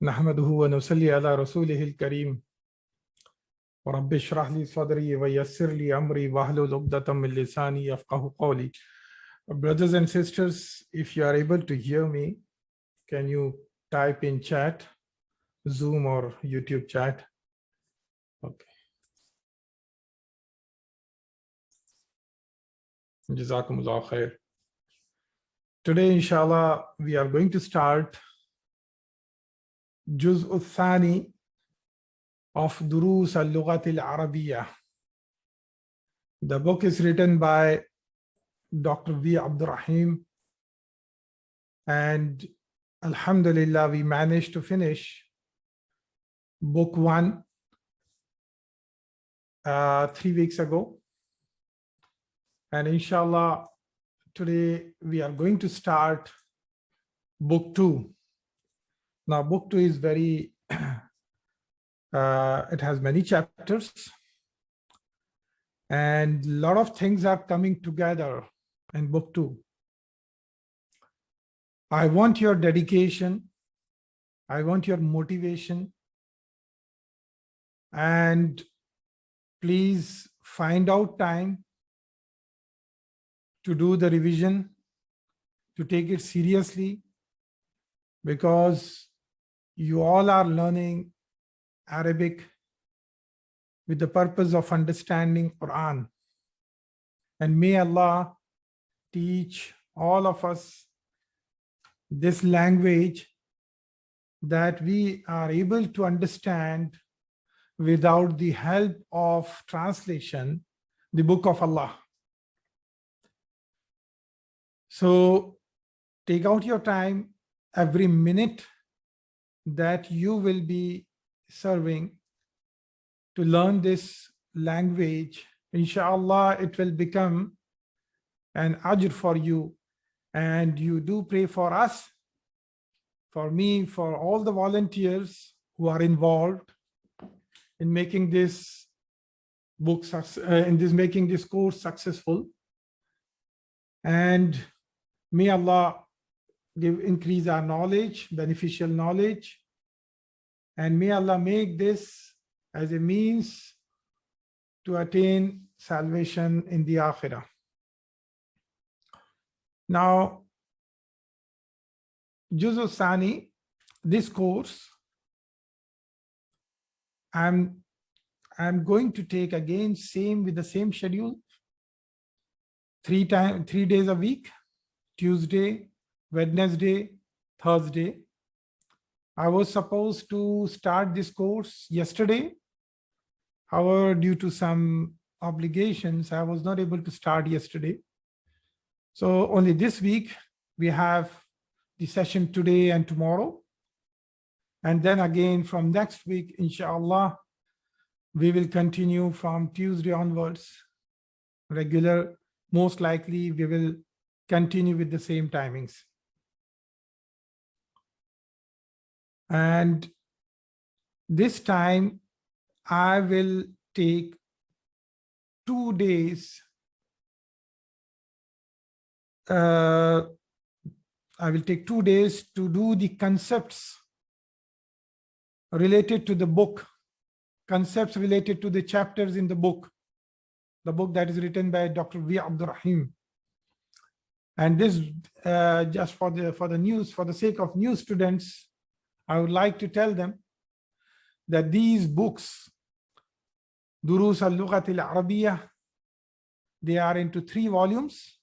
नहमदुहु व नुसल्ली अला रसूलिहिल करीम व रब्बि इश्रह ली सदरी व यस्सिर ली अमरी वाहलुल उक़दतम मिन लिसानी यफ़क़हू क़ौली. Brothers and sisters, if you are able to hear me, can you type in chat, Zoom or YouTube chat? Okay. Jazakumullah khair. Today, inshallah, we are going to start Juz al-Thani of Duroos Al Lughatil-Arabiyyah. The book is written by Dr. AbdurRaheem, and Alhamdulillah, we managed to finish book 1 3 weeks ago. And inshallah, today we are going to start book 2. Now, book 2 is very, it has many chapters, and a lot of things are coming together in book 2. I want your dedication, I want your motivation, and please find out time to do the revision, to take it seriously, because you all are learning Arabic with the purpose of understanding Quran. And may Allah teach all of us this language that we are able to understand without the help of translation, the book of Allah. So take out your time, every minute that you will be serving to learn this language. Inshallah, it will become an ajr for you. And you do pray for us, for me, for all the volunteers who are involved in making this book, making this course successful. And may Allah increase our knowledge, beneficial knowledge, and may Allah make this as a means to attain salvation in the Akhirah. Now, Juz al-Thani, this course, I'm going to take again with the same schedule, 3 days a week, Tuesday, Wednesday, Thursday. I was supposed to start this course yesterday. However, due to some obligations, I was not able to start yesterday. So only this week, we have the session today and tomorrow. And then again from next week, inshallah, we will continue from Tuesday onwards, regular. Most likely, we will continue with the same timings. And this time, I will take 2 days. I will take 2 days to do the concepts related to the book, concepts related to the chapters in the book that is written by Dr. AbdurRaheem. And this, just for the sake of new students, I would like to tell them that these books, Duroos Al Lughatil-Arabiyyah, they are into 3 volumes,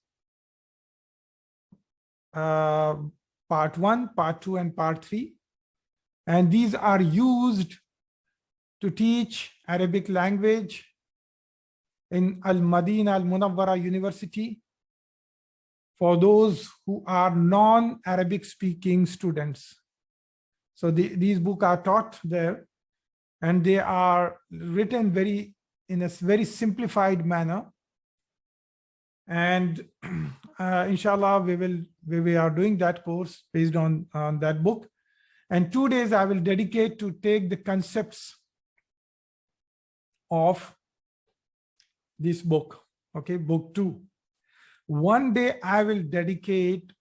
Part 1, Part 2, and Part 3. And these are used to teach Arabic language in Madinah Al Munawwarah University for those who are non-Arabic speaking students. So these books are taught there, and they are written in a very simplified manner. And inshallah, we are doing that course based on that book. And 2 days I will dedicate to take the concepts of this book, okay, book 2. 1 day I will dedicate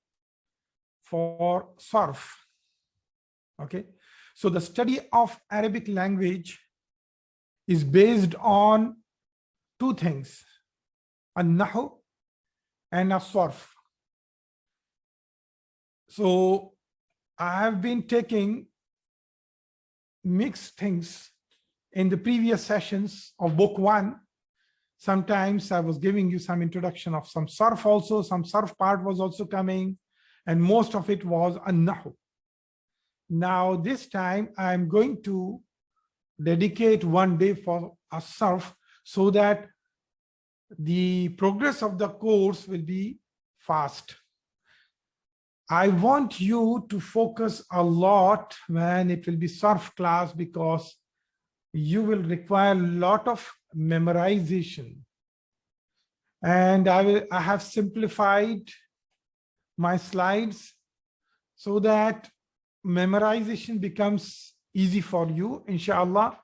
for sarf, okay. So the study of Arabic language is based on two things, an-nahu and as-sarf. So I have been taking mixed things in the previous sessions of book 1. Sometimes I was giving you some introduction of some sarf also, some sarf part was also coming, and most of it was an-nahu. Now this time I'm going to dedicate one day for a sarf so that the progress of the course will be fast. I want you to focus a lot when it will be sarf class, because you will require a lot of memorization. And I have simplified my slides so that memorization becomes easy for you, inshallah.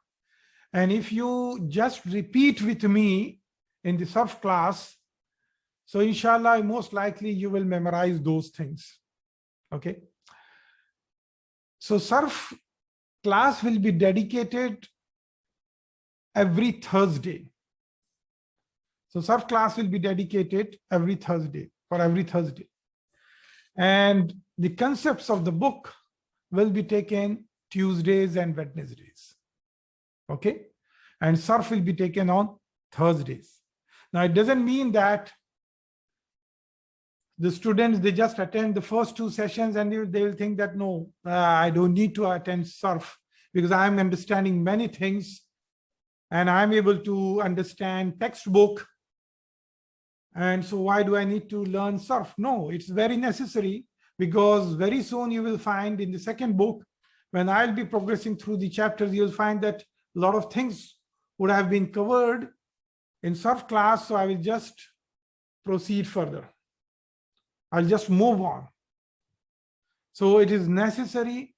And if you just repeat with me in the sarf class, so inshallah, most likely you will memorize those things. Okay. So sarf class will be dedicated every Thursday. So sarf class will be dedicated every Thursday, for every Thursday. And the concepts of the book will be taken Tuesdays and Wednesdays. Okay. And sarf will be taken on Thursdays. Now it doesn't mean that the students, they just attend the first 2 sessions and they will think that, no, I don't need to attend sarf because I'm understanding many things and I'm able to understand textbook. And so why do I need to learn sarf? No, it's very necessary, because very soon you will find in the second book, when I'll be progressing through the chapters, you'll find that a lot of things would have been covered in sarf class. So I will just proceed further. I'll just move on. So it is necessary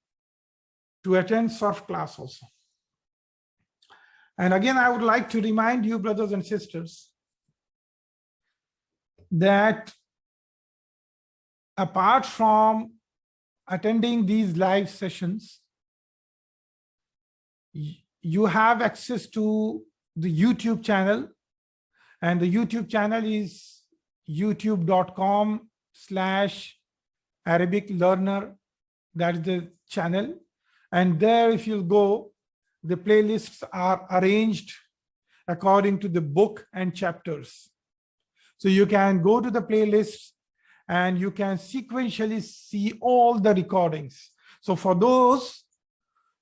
to attend sarf class also. And again, I would like to remind you, brothers and sisters, that apart from attending these live sessions, you have access to the YouTube channel, and the YouTube channel is youtube.com/Arabic learner. That is the channel. And there, if you go, the playlists are arranged according to the book and chapters. So you can go to the playlists and you can sequentially see all the recordings. So for those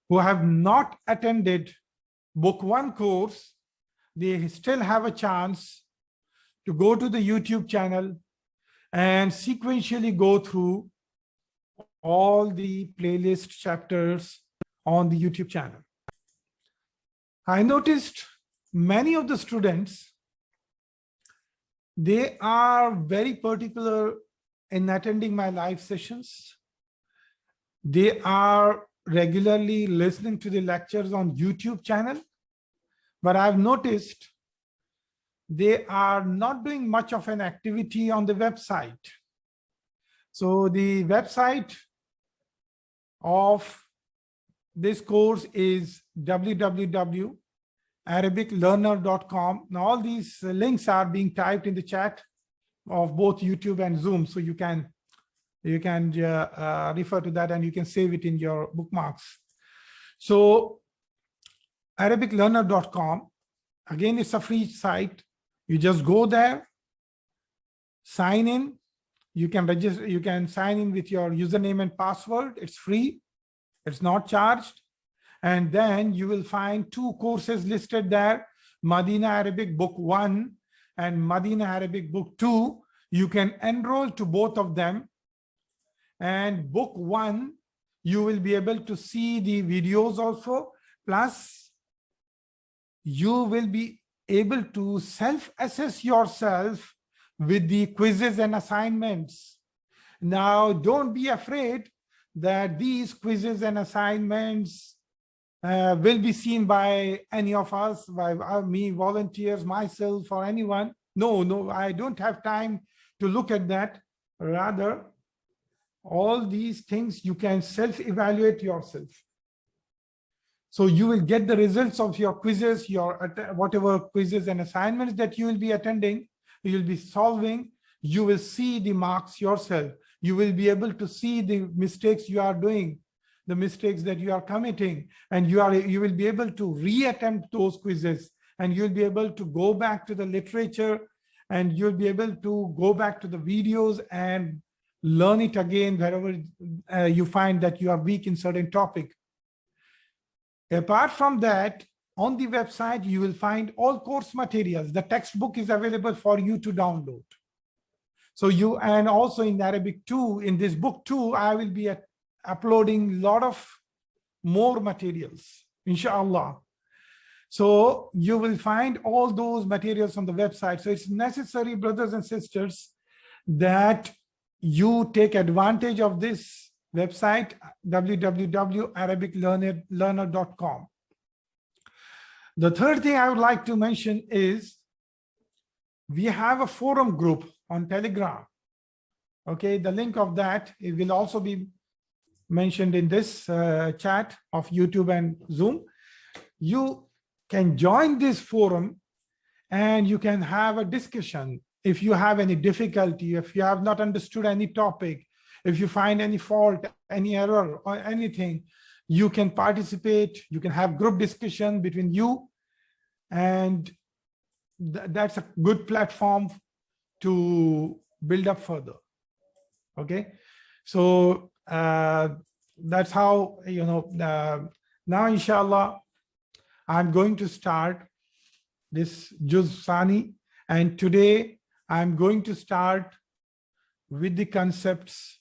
who have not attended book 1 course, they still have a chance to go to the YouTube channel and sequentially go through all the playlist chapters on the YouTube channel. I noticed many of the students, they are very particular in attending my live sessions. They are regularly listening to the lectures on YouTube channel, but I've noticed they are not doing much of an activity on the website. So the website of this course is www.arabiclearner.com. Now all these links are being typed in the chat of both YouTube and Zoom, so you can refer to that and you can save it in your bookmarks. So arabiclearner.com, again, it's a free site. You just go there, sign in. You can register, you can sign in with your username and password. It's free, it's not charged. And then you will find 2 courses listed there, Madinah Arabic Book 1 and Madinah Arabic Book 2. You can enroll to both of them. And book 1, you will be able to see the videos also, plus you will be able to self-assess yourself with the quizzes and assignments. Now, don't be afraid that these quizzes and assignments will be seen by any of us, by me, volunteers, myself, or anyone. No, I don't have time to look at that. Rather, all these things you can self-evaluate yourself. So you will get the results of your quizzes, your whatever quizzes and assignments that you will be attending, you will be solving. You will see the marks yourself. You will be able to see the mistakes you are doing, the mistakes that you are committing, and you will be able to reattempt those quizzes, and you'll be able to go back to the literature, and you'll be able to go back to the videos and learn it again wherever you find that you are weak in certain topic. Apart from that, on the website, you will find all course materials. The textbook is available for you to download. So and also in Arabic too, in this book too, I will be uploading a lot of more materials, inshallah. So you will find all those materials on the website. So it's necessary, brothers and sisters, that you take advantage of this website, www.arabiclearner.com. The third thing I would like to mention is we have a forum group on Telegram. Okay, the link of that, it will also be mentioned in this chat of YouTube and Zoom. You can join this forum and you can have a discussion. If you have any difficulty, if you have not understood any topic, if you find any fault, any error or anything, you can participate. You can have group discussion between you, and that's a good platform to build up further. Okay, so that's how, you know, now inshallah I'm going to start this Juz Sani, and today I'm going to start with the concepts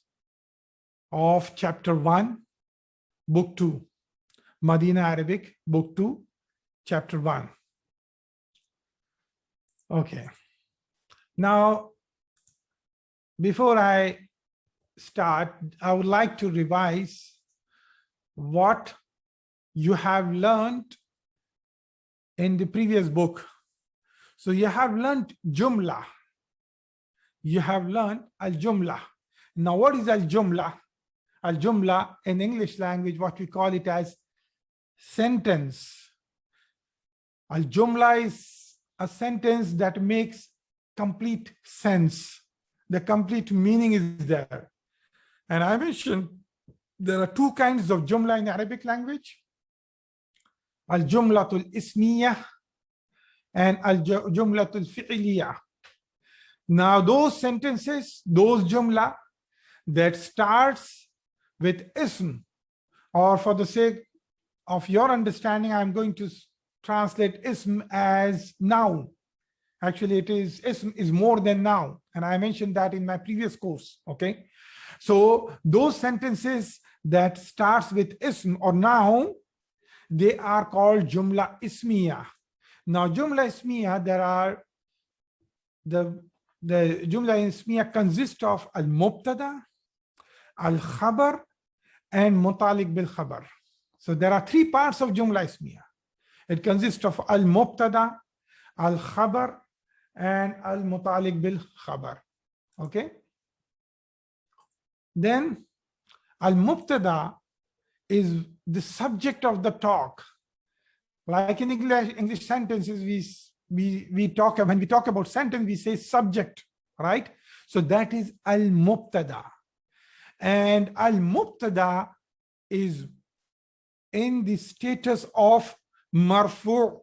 of chapter 1, book 2, Madinah Arabic, book 2, chapter 1. Okay. Now, before I start, I would like to revise what you have learned in the previous book. So you have learned Jumla. You have learned Al-Jumla. Now, what is Al-Jumla? Al-Jumla in English language, what we call it as sentence. Al-Jumla is a sentence that makes complete sense. The complete meaning is there. And I mentioned there are two kinds of Jumla in Arabic language. Al-Jumlatul Ismiyah and Al-Jumlatul Fi'liyah. Now those sentences, those Jumla that starts with Ism, or for the sake of your understanding, I'm going to translate Ism as noun. Actually, it is Ism is more than noun, and I mentioned that in my previous course. Okay, so those sentences that starts with Ism or noun, they are called Jumla Ismiya. Now, Jumla Ismiya, there are the Jumla Ismiya consists of Al-Mubtada, Al-Khabar, and Mutalik bil-Khabar. So there are three parts of Jumla Ismiya. It consists of Al-Mubtada, Al-Khabar, and Al-Mutalik bil-Khabar. Okay. Then Al-Mubtada is the subject of the talk. Like in English sentences, we talk, when we talk about sentence, we say subject, right? So that is Al-Mubtada. And Al-Mubtada is in the status of Marfu'.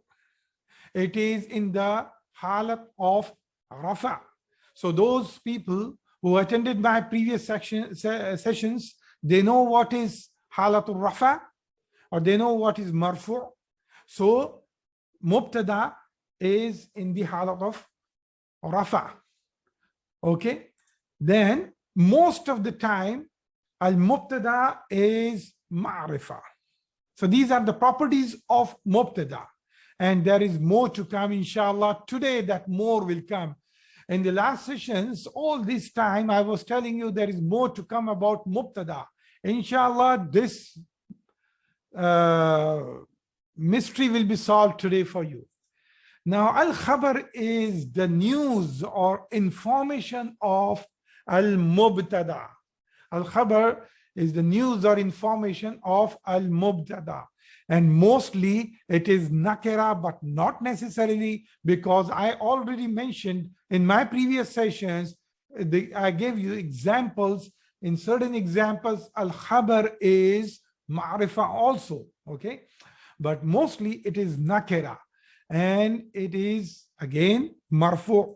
It is in the halat of Rafa. So those people who attended my previous sessions, they know what is halatul Rafa, or they know what is Marfu'. So Mubtada is in the halat of Rafa. Okay. Then most of the time, Al-Mubtada is Ma'rifa. So these are the properties of Mubtada. And there is more to come, inshallah. Today, that more will come. In the last sessions, all this time, I was telling you there is more to come about Mubtada. Inshallah, this mystery will be solved today for you. Now, Al-Khabar is the news or information of Al-Mubtada. Al-Khabar is the news or information of al-mubtada. And mostly it is nakira, but not necessarily, because I already mentioned in my previous sessions, I gave you examples. In certain examples, al-khabar is ma'rifa also, okay? But mostly it is nakira, and it is again marfu.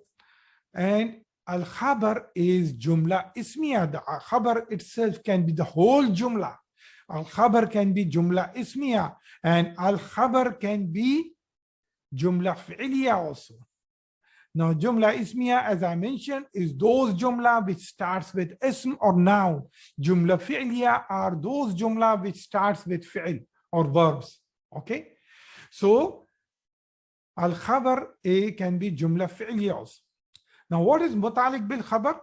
And al-khabar is jumla ismiya. The khabar itself can be the whole jumla. Al-khabar can be jumla ismiya, and al-khabar can be jumla fi'liya also. Now, jumla ismiya, as I mentioned, is those jumla which starts with ism or noun. Jumla fi'liya are those jumla which starts with fi'l or verbs. Okay, so al-khabar can be jumla fi'liya also. Now, what is muta'alliq bil khabar?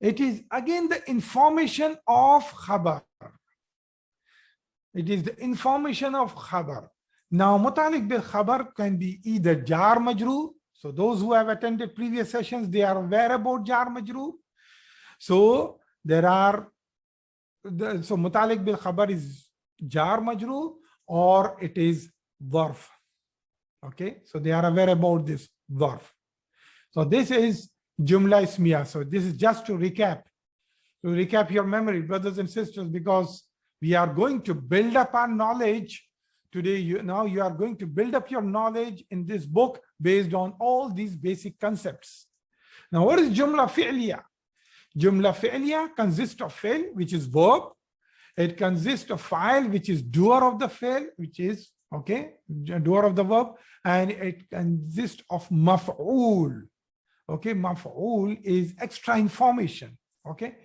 It is again the information of khabar. It is the information of khabar. Now, muta'alliq bil khabar can be either jar majroor. So those who have attended previous sessions, they are aware about jar majroor. So there are, so muta'alliq bil khabar is jar majroor, or it is dharf. Okay, so they are aware about this dharf. So this is jumla ismiya. So this is just to recap your memory, brothers and sisters, because we are going to build up our knowledge today. Now you are going to build up your knowledge in this book based on all these basic concepts. Now, what is jumla fi'liya? Jumla fi'liya consists of fi'l, which is verb. It consists of fa'il, which is doer of the fi'l, which is, okay, doer of the verb. And it consists of maf'ul. Okay, maf'ul is extra information. Okay,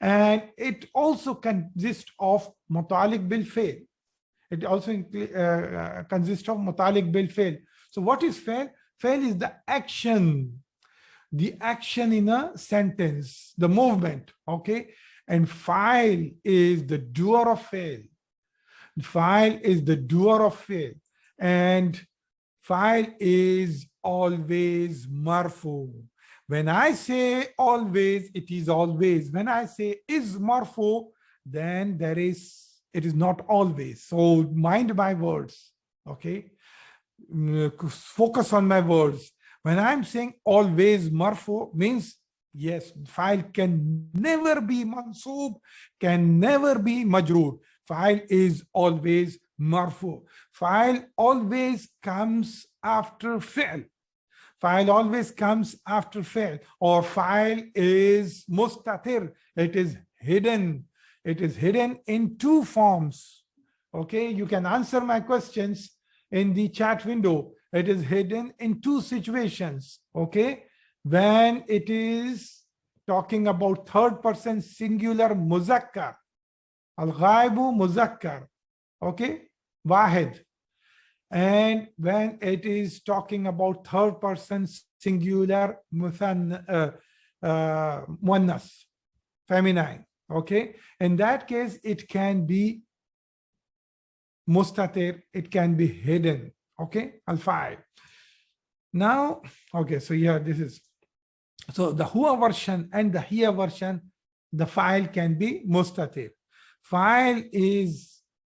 and it also consists of muta'alliq bil fi'l. It also consists of muta'alliq bil fi'l. So what is fi'l? Fi'l is the action in a sentence, the movement. Okay, and fa'il is the doer of fi'l. Fa'il is the doer of fi'l, and fa'il is always marfu. When I say always, it is always. When I say is marfu, then it is not always. So mind my words, okay? Focus on my words. When I'm saying always marfu, means yes, fa'il can never be mansoob, can never be majroor. Fa'il is always marfu. Fa'il always comes after fi'l. Fa'il always comes after fi'l, or fa'il is mustatir. It is hidden. It is hidden in two forms. Okay, you can answer my questions in the chat window. It is hidden in two situations. Okay, when it is talking about third person singular muzakkar, al-ghaibu muzakkar, okay, wahid. And when it is talking about third person singular muannas, feminine, okay, in that case it can be mustatir, it can be hidden. Okay, al-fa'il. Now, okay, so here this is, so the huwa version and the hiya version, the fa'il can be mustatir. Fa'il is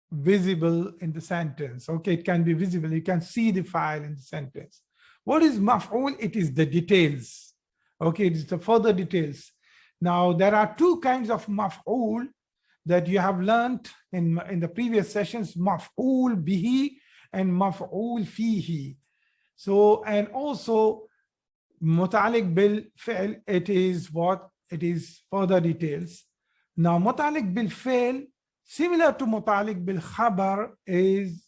visible in the sentence. Okay, it can be visible. You can see the fa'il in the sentence. What is maf'ul? It is the details. Okay, it is the further details. Now, there are two kinds of maf'ul that you have learned in the previous sessions, maf'ul bihi and maf'ul fihi. So, and also muta'alliq bil fi'l, it is what? It is further details. Now, muta'alliq bil fi'l, similar to muta'alliq bil khabar, is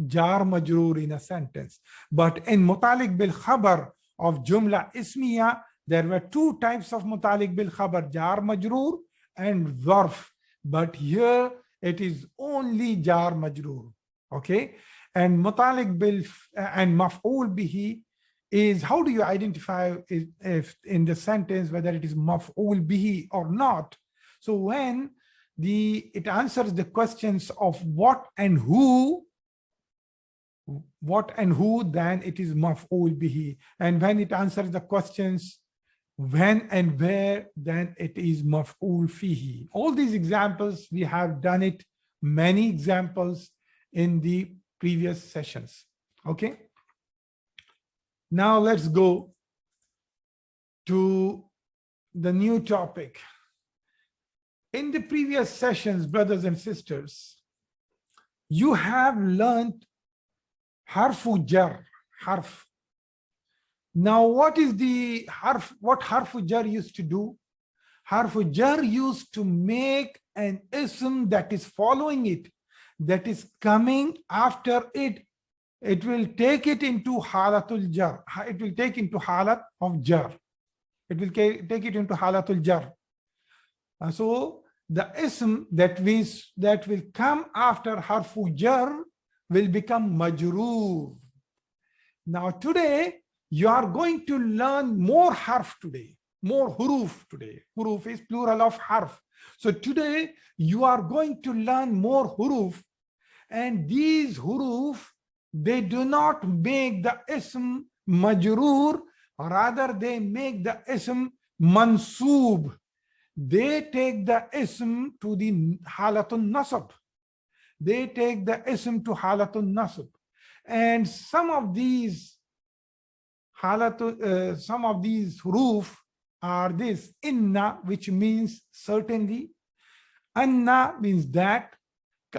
jar majroor in a sentence. But in muta'alliq bil khabar of jumla ismiya, there were two types of muta'alliq bil khabar, jar majroor and zarf. But here it is only jar majroor. Okay, and muta'alliq bil and maf'ul bihi is, how do you identify if in the sentence whether it is maf'ul bihi or not? So when it answers the questions of what and who, then it is maf'ul bihi. And when it answers the questions when and where, then it is maf'ul fihi. All these examples, we have done it, many examples in the previous sessions. Okay. Now let's go to the new topic. In the previous sessions, brothers and sisters, you have learned harfu jar, harf. Now, what is the harf? What harfu jar used to do? Harfu jar used to make an ism that is following it, that is coming after it. It will take it into halatul jar. It will take into halat of jar. It will take it into halatul jar. So the ism that will come after harfu jar will become majroor. Now today, you are going to learn more harf today, more huruf today. Huruf is plural of harf. So today, you are going to learn more huruf, and these huruf, they do not make the ism majroor, rather they make the ism mansoob. They take the ism to the halatun nasab. They take the ism to halatun nasab. And some of these huruf are this: inna, which means certainly; anna means that;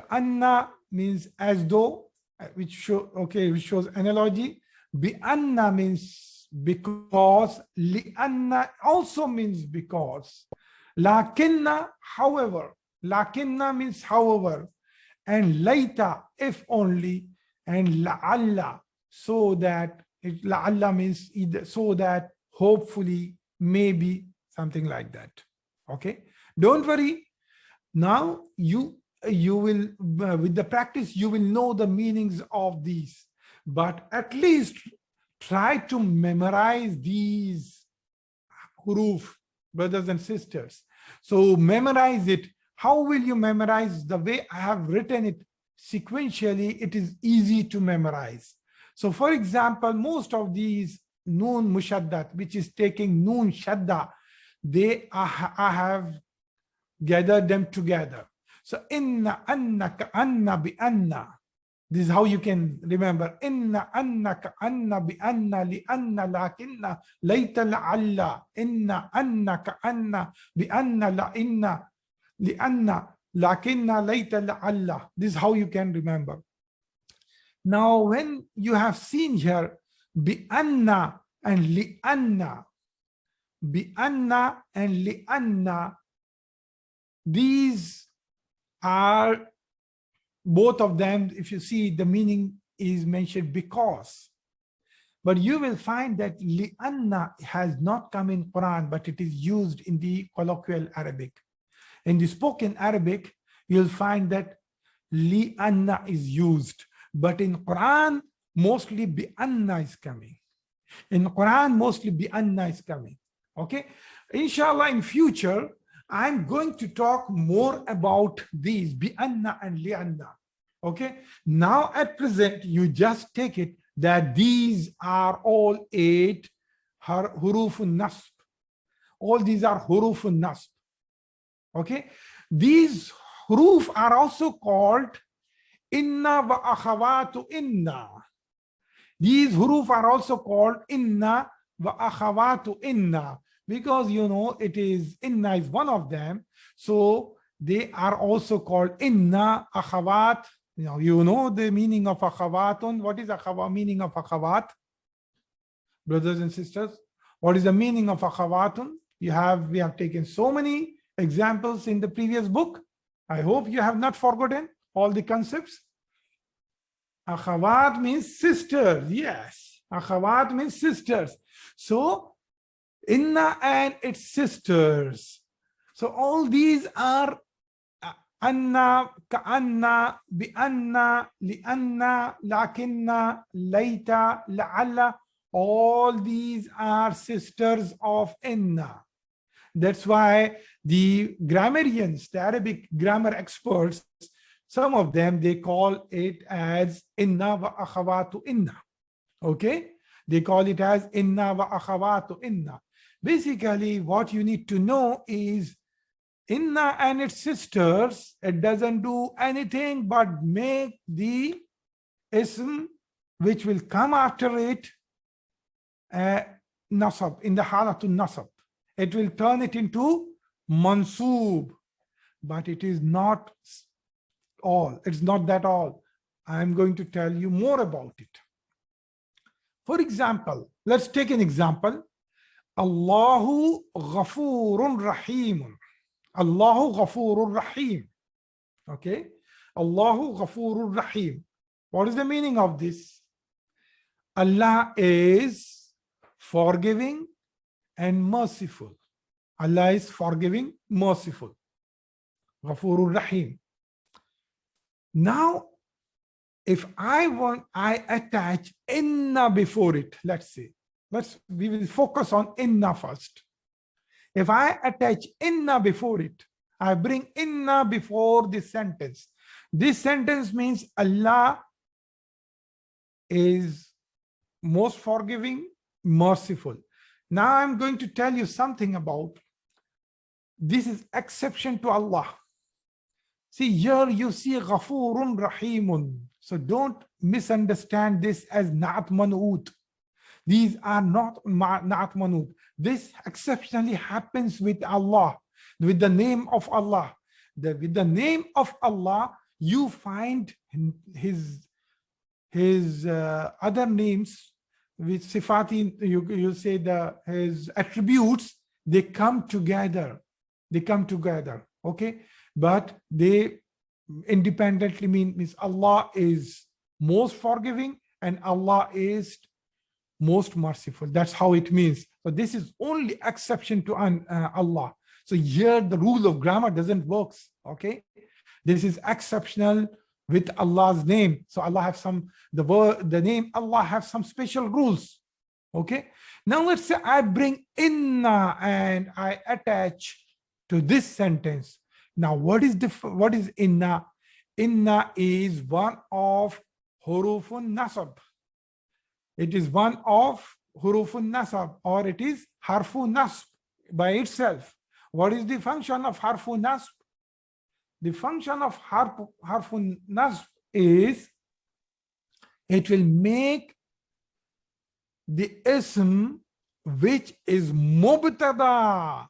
anna means as though, which shows analogy; bi anna means because; li anna also means because; lakinna, however; lakinna means however; and laita, if only; and la'alla, so that. La'alla means either, so that, hopefully, maybe, something like that. Okay, don't worry. Now you will, with the practice, you will know the meanings of these, but at least try to memorize these huruf, brothers and sisters. So memorize it. How will you memorize? The way I have written it sequentially, it is easy to memorize. So for example, most of these noon mushaddat, which is taking noon shadda, I have gathered them together. So inna, anna, ka anna, bi anna. This is how you can remember. Inna, anna, ka anna, bi anna, li anna, lakinna, layta, la'alla. Inna, anna, ka anna, bi anna, la inna, li anna, lakinna, layta, la'alla. This is how you can remember. Now, when you have seen here, bi anna and li anna, bi anna and li anna, these are both of them. If you see, the meaning is mentioned because, but you will find that li anna has not come in Quran, but it is used in the colloquial Arabic. In the spoken Arabic, you'll find that li anna is used. But in Quran, mostly bi anna is coming. In Quran, mostly bi anna is coming. Okay. Inshallah, in future, I'm going to talk more about these bi anna and li anna. Okay. Now, at present, you just take it that these are all 8 hurufun nasb. All these are hurufun nasb. Okay. These huruf are also called inna wa akhawatu inna. These huruf are also called inna wa akhawatu inna, because you know it is inna is one of them. So they are also called inna, akhawat. You know the meaning of akhawatun. What is meaning of akhawat? Brothers and sisters, what is the meaning of akhawatun? We have taken so many examples in the previous book. I hope you have not forgotten all the concepts. Akhawat means sisters. Yes, akhawat means sisters. So inna and its sisters. So all these are anna, ka anna, bi anna, li anna, lakinna, layta, la'alla. All these are sisters of inna. That's why the grammarians, the Arabic grammar experts, some of them, they call it as inna wa akhawatu inna. Okay? They call it as inna wa akhawatu inna. Basically, what you need to know is inna and its sisters, it doesn't do anything but make the ism which will come after it nasab, in the halatun nasab. It will turn it into mansoob, but it is not all. It's not that all. I'm going to tell you more about it. For example, let's take an example. Allahu Ghafurun Rahim. Allahu Ghafurur Rahim. Okay. Allahu Ghafurur Rahim. What is the meaning of this? Allah is forgiving and merciful. Allah is forgiving, merciful. Ghafurur Rahim. Now, if I attach inna before it, let's say, we will focus on inna first. If I attach inna before it, I bring inna before this sentence. This sentence means Allah is most forgiving, merciful. Now I'm going to tell you something about this is exception to Allah. See, here you see Ghafurun Rahimun. So don't misunderstand this as Na'at Man'ut. These are not Na'at Man'ut. This exceptionally happens with Allah, with the name of Allah. With the name of Allah, you find his other names, with sifati, you say his attributes, they come together. They come together, okay? But they independently means Allah is most forgiving and Allah is most merciful. That's how it means. So this is only exception to Allah. So here the rule of grammar doesn't work, okay? This is exceptional with Allah's name. So Allah have the name Allah have some special rules, okay? Now let's say I bring inna and I attach to this sentence. Now what is inna? Inna is one of hurufun nasab. It is one of hurufun nasab, or it is harfu nasb by itself. What is the function of harfu nasb? The function of harfu nasb is it will make the ism which is mubtada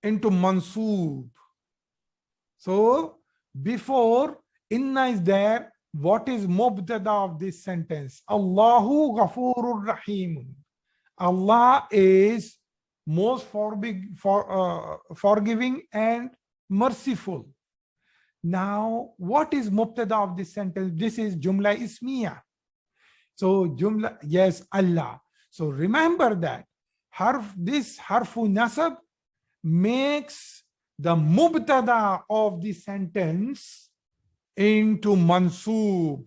into mansoob. So before inna is there, what is mubtada of this sentence? Allahu Ghafurur Rahim. Allah is most forgiving and merciful. Now, what is mubtada of this sentence? This is jumla ismiya. So jumla, yes, Allah. So remember that this harfu nasab makes the mubtada of the sentence into mansoob.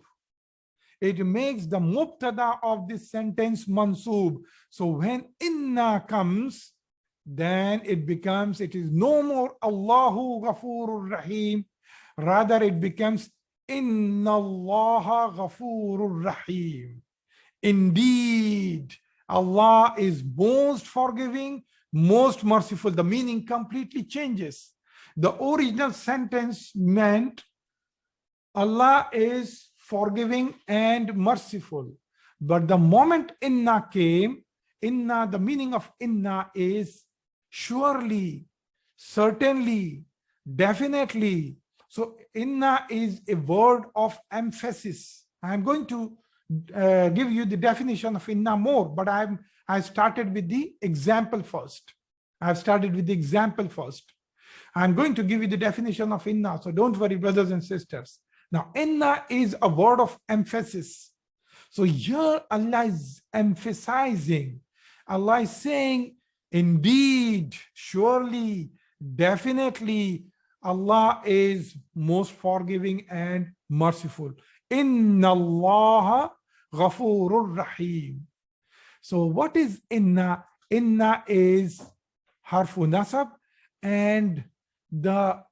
It makes the mubtada of this sentence mansoob. So when inna comes, then it is no more Allahu Ghafurur Rahim. Rather, it becomes Inna Allaha Ghafurur Rahim. Indeed, Allah is most forgiving, most merciful. The meaning completely changes. The original sentence meant Allah is forgiving and merciful. But the moment inna came, inna, the meaning of inna is surely, certainly, definitely. So inna is a word of emphasis. I'm going to give you the definition of inna more, but I started with the example first. I've started with the example first. I'm going to give you the definition of inna, so don't worry, brothers and sisters. Now, inna is a word of emphasis. So here Allah is emphasizing. Allah is saying, indeed, surely, definitely, Allah is most forgiving and merciful. Inna Allaha Ghafurur Rahim. So what is inna? Inna is harfu nasab, and the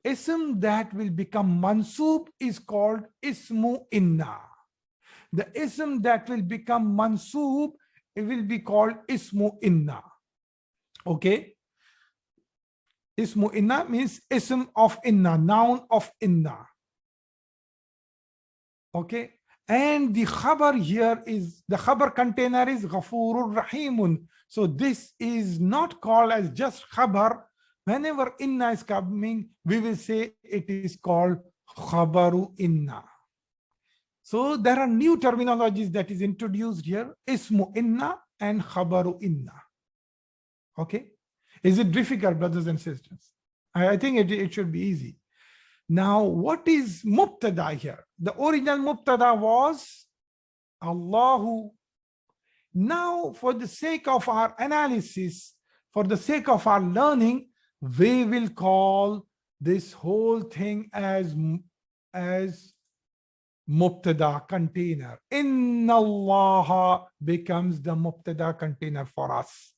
ism that will become mansoob is called Ismu inna. The ism that will become mansoob, it will be called Ismu inna. Okay. Ismu inna means ism of inna, noun of inna. Okay. And the khabar here is, the khabar container is Ghafurur Rahimun. So this is not called as just khabar. Whenever inna is coming, we will say it is called khabaru inna. So there are new terminologies that is introduced here, ismu inna and khabaru inna. Okay. Is it difficult, brothers and sisters? I think it should be easy. Now, what is mubtada here? The original mubtada was Allahu. Now, for the sake of our analysis, for the sake of our learning, we will call this whole thing as mubtada container. Inna Allah becomes the mubtada container for us.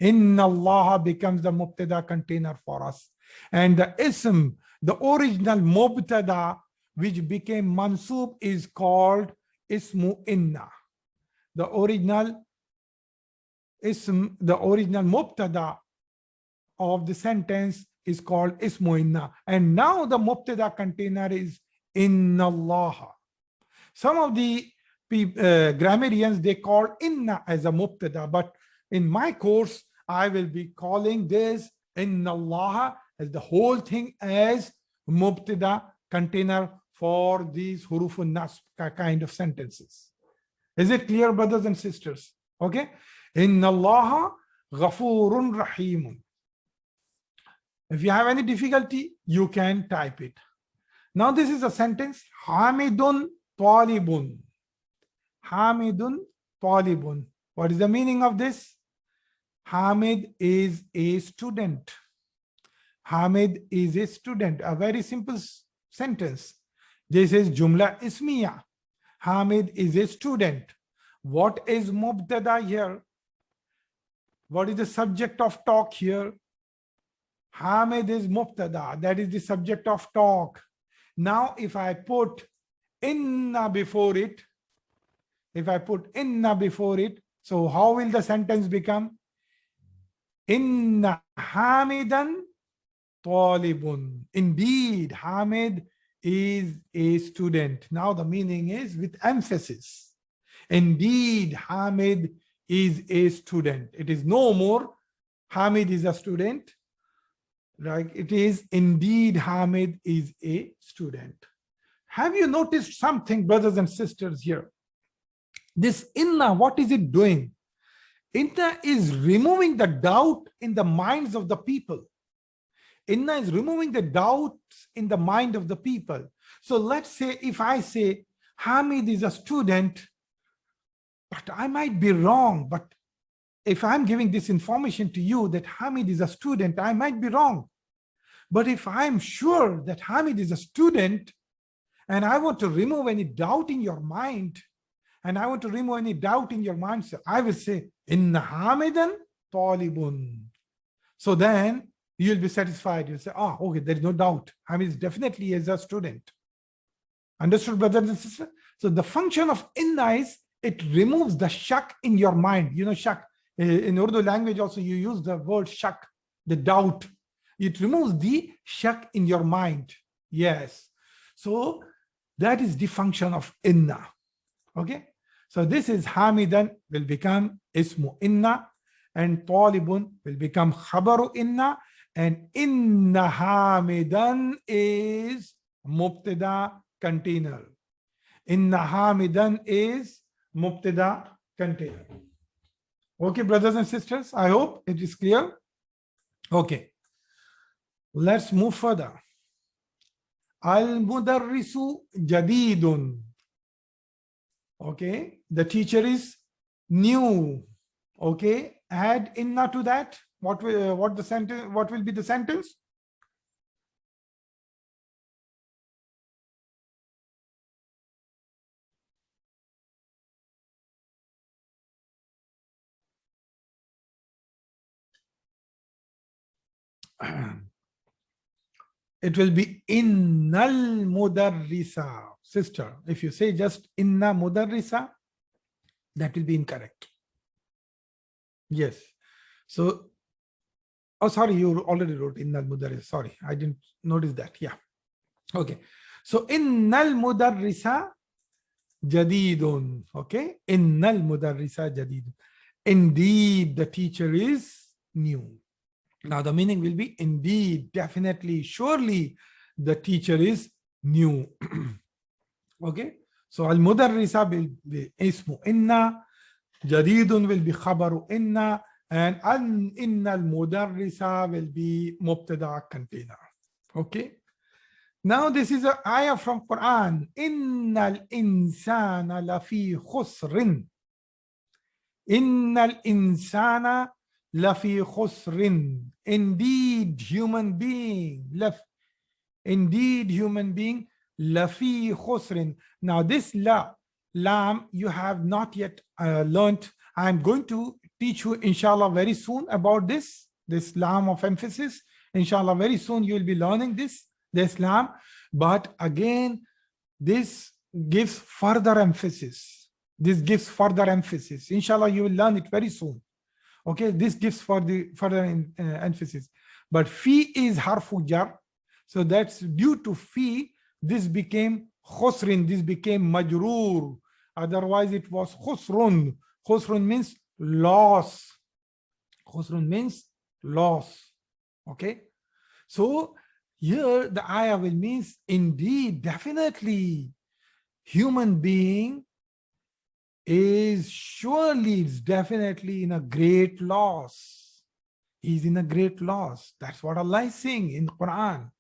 Inna Allah becomes the mubtada container for us. And the ism, the original mubtada, which became mansub, is called ismu inna. The original ism, the original mubtada of the sentence is called ismu inna. And now the mubtada container is inna Allah. Some of the grammarians, they call inna as a mubtada, but in my course, I will be calling this inna Allah as the whole thing as mubtada container for these hurufun nasb kind of sentences. Is it clear, brothers and sisters? Okay. Inna Allah ghafurun rahimun. If you have any difficulty, you can type it. Now this is a sentence, Hamidun talibun. Hamidun talibun. What is the meaning of this? Hamid is a student. Hamid is a student. A very simple sentence. This is Jumla Ismiya. Hamid is a student. What is mubtada here? What is the subject of talk here? Hamid is mubtada. That is the subject of talk. Now, if I put inna before it, so how will the sentence become? Inna Hamidan talibun. Indeed, Hamid is a student. Now the meaning is with emphasis. Indeed, Hamid is a student. It is no more Hamid is a student. Like it is indeed Hamid is a student. Have you noticed something, brothers and sisters, here? This inna, what is it doing? Inna is removing the doubt in the minds of the people. Inna is removing the doubts in the mind of the people. So let's say if I say Hamid is a student, but I might be wrong. But if I'm giving this information to you that Hamid is a student, I might be wrong. But if I'm sure that Hamid is a student, and I want to remove any doubt in your mind, so I will say, Inna Hamidan talibun. So then you'll be satisfied. You'll say, okay, there is no doubt. Hamid is definitely is a student. Understood, brothers and sisters? So the function of inna is, it removes the shak in your mind. You know, shak, in Urdu language also you use the word shak, the doubt. It removes the shak in your mind. Yes. So that is the function of inna. Okay. So this is Hamidan will become ismu inna, and talibun will become khabaru inna, and inna Hamidan is mubtada container. Inna Hamidan is mubtada container. Okay, brothers and sisters, I hope it is clear. Okay, let's move further. Al mudarrisu jadidun. Okay, the teacher is new. Okay, add inna to that. What will be the sentence? It will be innal mudarrisa. Sister, if you say just inna mudarrisa, that will be incorrect. Yes. So Oh, sorry, you already wrote Innal Mudarris. Sorry, I didn't notice that. Yeah. Okay. So Innal Mudarrisa Jadidun. Okay. Innal Mudarrisa Jadidun. Indeed, the teacher is new. Now the meaning will be indeed, definitely, surely the teacher is new. Okay. So Al Mudarrisa will be Ismu Inna, Jadidun will be Khabaru Inna, and Inna Al Mudarrisa will be Mubtada container. Okay. Now this is an ayah from Quran. Innal insana lafi khusrin. Innal insana lafi khusrin. Indeed, human being. Indeed, human being. Lafi khusrin. Now this lam, you have not yet learned. I'm going to teach you, inshallah, very soon about this lam of emphasis. Inshallah, very soon you will be learning this lam. But again, this gives further emphasis. This gives further emphasis. Inshallah, you will learn it very soon. Okay, this gives further emphasis. But fi is harfu jar. So that's due to fi, this became khusrin, this became majroor. Otherwise, it was khusrun. Khusrun means loss. Khusrun means loss. Okay. So here the ayah will means indeed, definitely, human being is surely, is definitely in a great loss. He's in a great loss. That's what Allah is saying in Quran.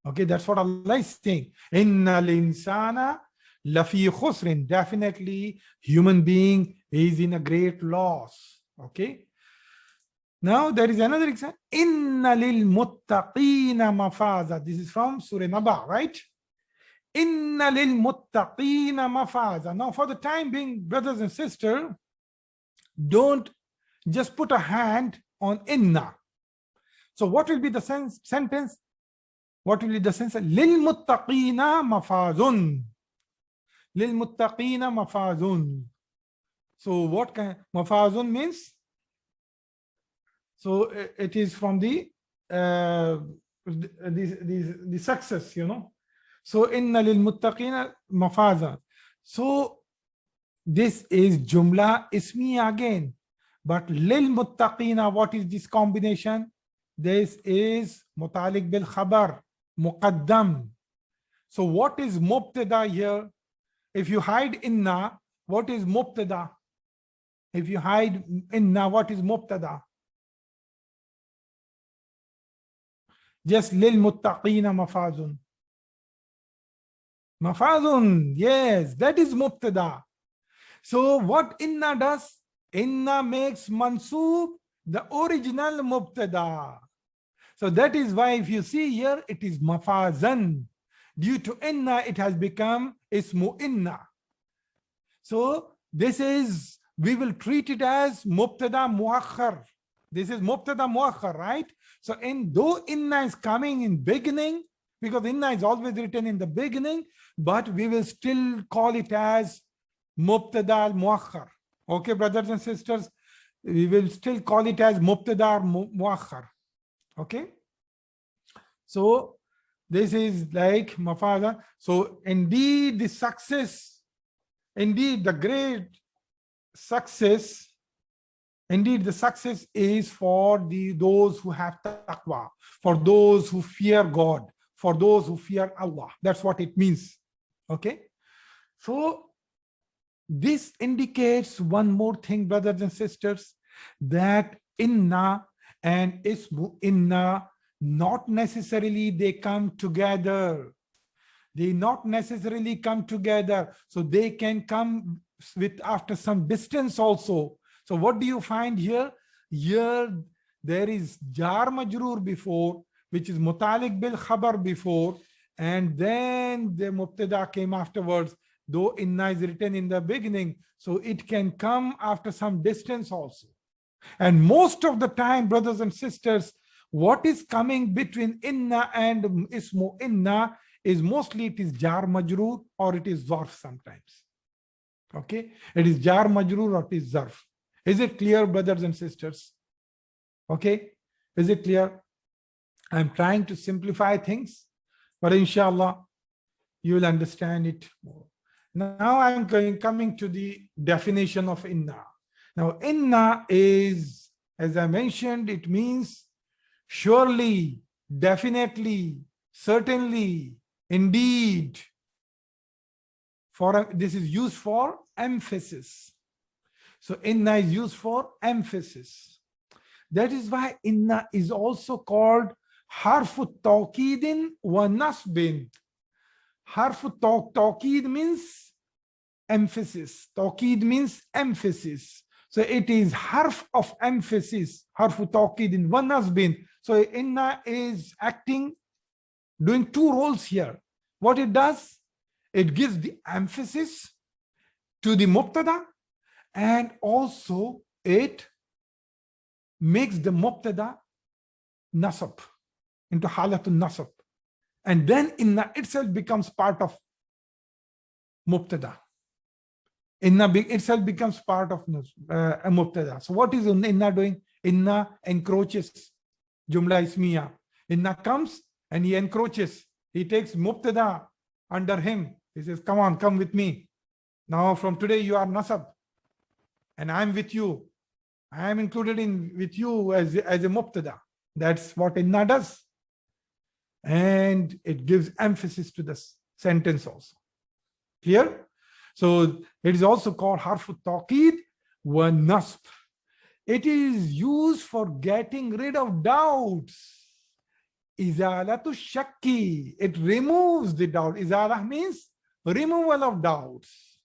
Okay, that's what Allah is saying. Innal insana lafi khusrin. Definitely, human being is in a great loss. Okay. Now there is another example. Inna lil muttaqina mafaza. This is from Surah Naba, right? Inna lil muttaqina mafaza. Now for the time being, brothers and sisters, don't just put a hand on inna. So what will be the sentence? What will be the sense? Lil muttaqina mafazun. Lil muttaqina mafazun. So what kind mafazun means? So it is from the success, you know. So inna lil muttaqina mafaza. So this is jumla ismiya again. But lil muttaqina, what is this combination? This is mutalik bil khabar, muqaddam. So what is mubtada here? If you hide inna, what is mubtada? If you hide inna, what is mubtada? Just lil muttaqina mafazun. Mafazun, yes, that is mubtada. So what inna does? Inna makes mansub the original mubtada. So that is why if you see here, it is mafazan. Due to inna, it has become ismu inna. So this is, we will treat it as mubtada muakhar. This is mubtada muakhar, right? So though inna is coming in beginning, because inna is always written in the beginning, but we will still call it as mubtada al muakhar. Okay, brothers and sisters, we will still call it as mubtada muakhar. Okay. So this is like mafaza. So indeed the success, indeed the great success, indeed the success is for those who have taqwa, for those who fear God, for those who fear Allah. That's what it means. Okay. So this indicates one more thing, brothers and sisters, that inna and ismu inna, not necessarily they come together. They not necessarily come together. So they can come with after some distance also. So what do you find here? Here there is jar majroor before, which is mutalik bil khabar before, and then the mubtada came afterwards, though inna is written in the beginning. So it can come after some distance also. And most of the time, brothers and sisters, what is coming between inna and ismu inna is mostly it is jar majroor or it is zarf sometimes. Okay, it is jar majroor or it is zarf. Is it clear, brothers and sisters? Okay, Is it clear? I'm trying to simplify things, but inshallah, you will understand it more. Now I'm coming to the definition of inna. Now, inna is, as I mentioned, it means surely, definitely, certainly, indeed. This is used for emphasis. So inna is used for emphasis. That is why inna is also called harfu tawqidin wa nasbin. Harfu tawqid means emphasis. Tawqid means emphasis. So it is harf of emphasis. Harfu tawqidin wa nasbin. So inna is doing two roles here. What it does, it gives the emphasis to the mubtada, and also it makes the mubtada nasab into halatul nasab. And then inna itself becomes part of mubtada. Inna itself becomes part of a mubtada. So what is inna doing? Inna encroaches jumla ismiya. Inna comes and he encroaches. He takes mubtada under him. He says, come on, come with me. Now from today you are nasab and I'm with you. I am included with you as a mubtada. That's what inna does. And it gives emphasis to this sentence also. Clear? So it is also called harfu tawqid wa nasb. It is used for getting rid of doubts. Izalatu shakki. It removes the doubt. Izalah means removal of doubts.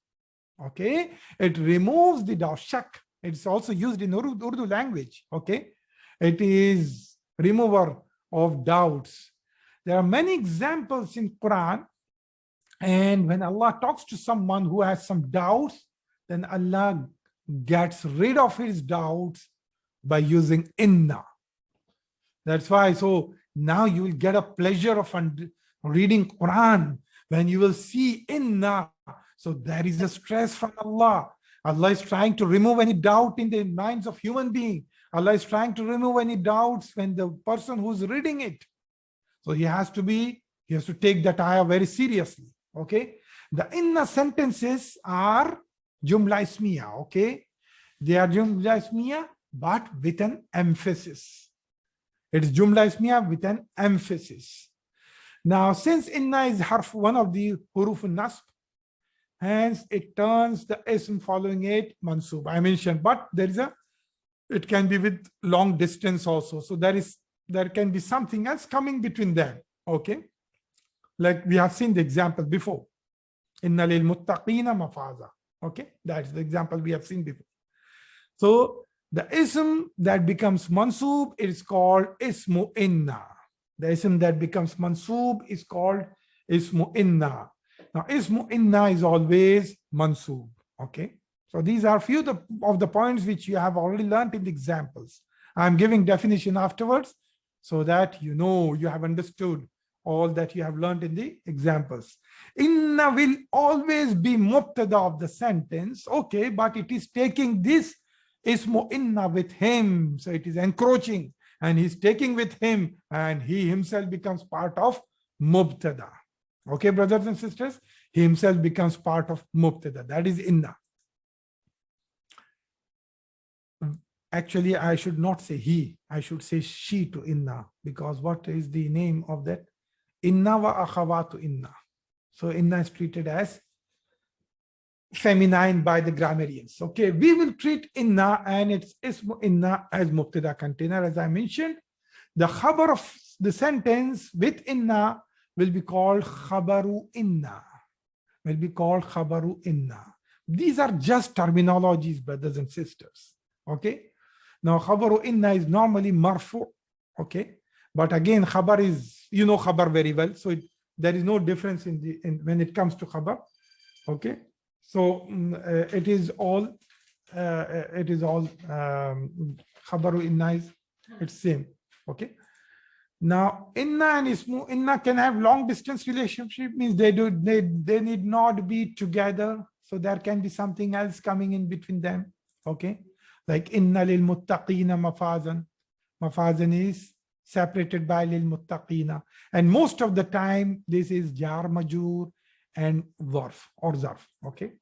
Okay? It removes the doubt. Shak. It's also used in Urdu language. Okay? It is remover of doubts. There are many examples in Quran, and when Allah talks to someone who has some doubts, then Allah gets rid of his doubts by using inna. That's why, so now you will get a pleasure of reading Quran when you will see inna. So there is a stress from Allah. Allah is trying to remove any doubt in the minds of human beings. Allah is trying to remove any doubts when the person who's reading it. So he has to take that ayah very seriously. Okay. The inna sentences are jumla ismiya. Okay. They are jumla ismiya, but with an emphasis. It's jumla ismiya with an emphasis. Now, since inna is one of the huruf nasb, hence it turns the ism following it mansub. I mentioned, but it can be with long distance also. So there can be something else coming between them. Okay. Like we have seen the example before. Inna lil muttaqina mafaza. Okay. That's the example we have seen before. So the ism that becomes mansub is called ismu inna. The ism that becomes mansub is called ismu inna. Now ismu inna is always mansub. Okay. So these are few of the points which you have already learned in the examples. I'm giving definition afterwards so that you know you have understood all that you have learned in the examples. Inna will always be mubtada of the sentence. Okay, but it is taking this ismu inna with him. So it is encroaching and he's taking with him and he himself becomes part of mubtada. Okay, brothers and sisters, he himself becomes part of mubtada. That is inna. Actually, I should not say he. I should say she to inna, because what is the name of that? Inna wa akhawatu inna. So inna is treated as feminine by the grammarians. Okay, we will treat inna and its ismu inna as mubtada container. As I mentioned, the khabar of the sentence with inna will be called khabaru inna. Will be called khabaru inna. These are just terminologies, brothers and sisters. Okay. Now, khabaru inna is normally marfu. Okay. But again, khabar is, you know, khabar very well. So there is no difference when it comes to khabar. Okay. So it is all khabaru inna is it's same. Okay. Now, inna and ismu, inna can have long distance relationship, means they need not be together. So there can be something else coming in between them. Okay. Like inna lil muttaqina mafazan. Mafazan is separated by lil muttaqina. And most of the time, this is jar majroor and zarf or zarf. Okay.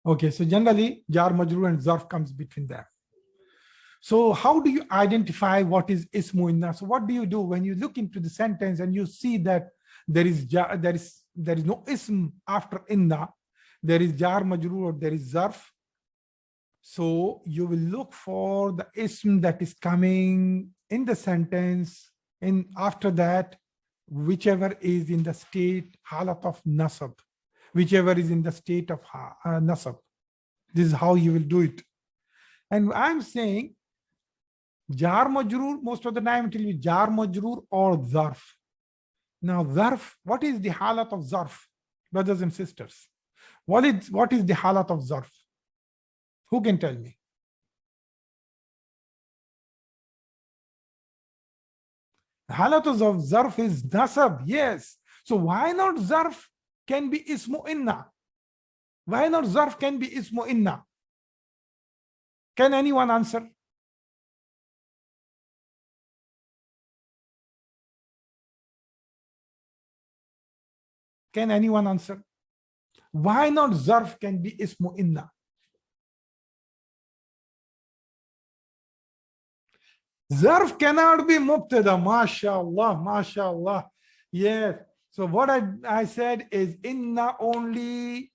Okay. So generally, jar majroor and zarf comes between them. So how do you identify what is ismu inna? So what do you do when you look into the sentence and you see that there is no ism after inna, there is jar majroor or there is zarf? So you will look for the ism that is coming in the sentence, and after that, whichever is in the state halat of nasab, whichever is in the state of nasab. This is how you will do it. And I'm saying jar majroor, most of the time it will be jar majroor or zarf. Now zarf, what is the halat of zarf, brothers and sisters? What is the halat of zarf? Who can tell me? The halat of zarf is nasab, yes. So why not zarf can be ismu inna? Why not zarf can be ismu inna? Can anyone answer? Can anyone answer? Why not zarf can be ismu inna? Zarf cannot be mubtada. MashaAllah, MashaAllah. Yes. So what I said is inna only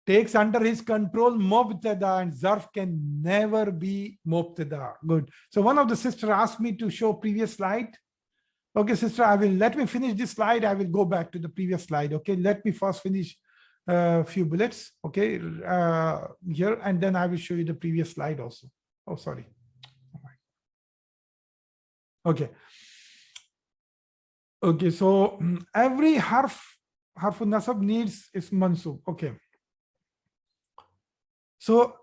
takes under his control mubtada, and zarf can never be mubtada. Good. So one of the sisters asked me to show previous slide. Okay, sister, let me finish this slide. I will go back to the previous slide. Okay, let me first finish a few bullets. Okay, here, and then I will show you the previous slide also. Oh, sorry. Okay. Okay, so every harfun nasab needs ism mansub. Okay. So